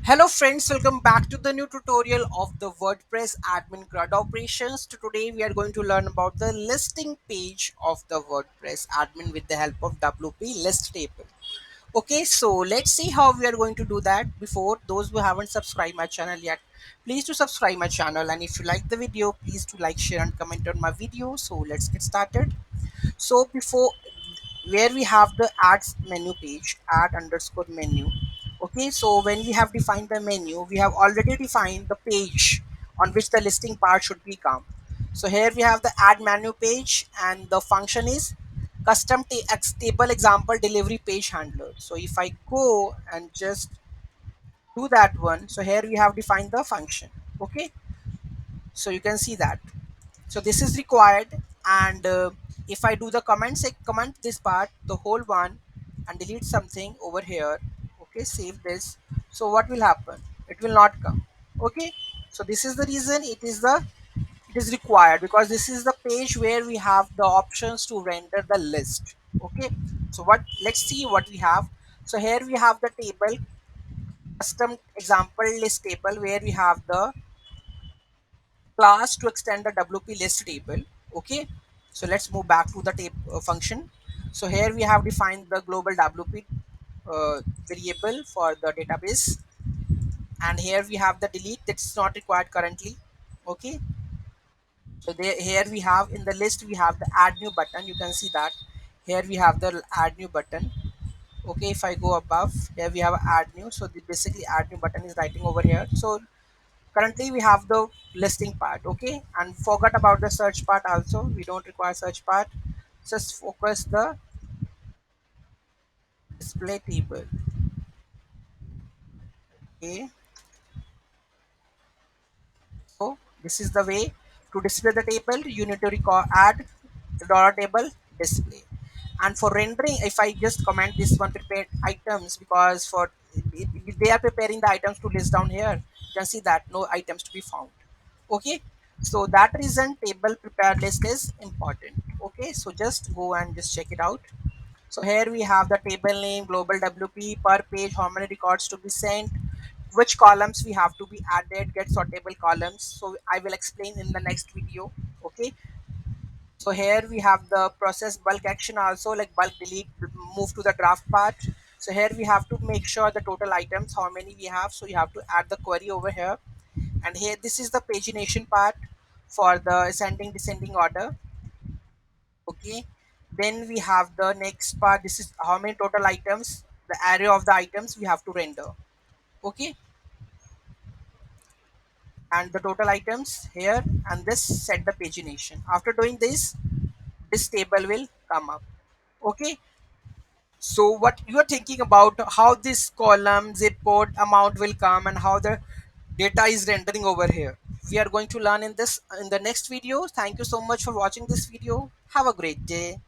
Hello friends, welcome back to the new tutorial of the WordPress admin Crud operations. Today we are going to learn about the listing page of the WordPress admin with the help of WP list table. Okay, so let's see how we are going to do that. Before those who haven't subscribed my channel yet, please do subscribe my channel, and if you like the video, please do like, share and comment on my video. So let's get started. So before where we have the ads menu page, add underscore menu. Okay, so when we have defined the menu, we have already defined the page on which the listing part should become. So here we have the add menu page, and the function is custom table example delivery page handler. So if I go and just do that one, so here we have defined the function. Okay, so you can see that. So this is required, and if I do the comment, say comment this part, the whole one, and delete something over here. Okay, save this. So what will happen? It will not come. Okay, so this is the reason it is required, because this is the page where we have the options to render the list. Okay, so what, let's see what we have. So here we have the table, custom example list table, where we have the class to extend the WP list table. Okay, so let's move back to the table function. So here we have defined the global WP variable for the database, and here we have the delete that's not required currently. Okay, so there, here we have in the list we have the add new button. You can see that here we have the add new button. Okay, if I go above, here we have add new. So the basically add new button is writing over here. So currently we have the listing part. Okay, and forgot about the search part also, we don't require search part. Just focus the display table. Okay, so this is the way to display the table. You need to record add the dollar table display. And for rendering, if I just comment this one, prepared items, because for they are preparing the items to list down here, you can see that no items to be found. Okay, so that reason table prepared list is important. Okay, so just go and just check it out. So here we have the table name, global WP, per page, how many records to be sent, which columns we have to be added, get sortable columns. So I will explain in the next video. Okay, so here we have the process bulk action also, like bulk delete, move to the draft part. So here we have to make sure the total items, how many we have. So you have to add the query over here. And here this is the pagination part for the ascending descending order. Okay, then we have the next part. This is how many total items, the array of the items we have to render. Okay, and the total items here, and this set the pagination. After doing this table will come up. Okay, so what you are thinking about, how this column zip code amount will come and how the data is rendering over here, we are going to learn in this in the next video. Thank you so much for watching this video. Have a great day.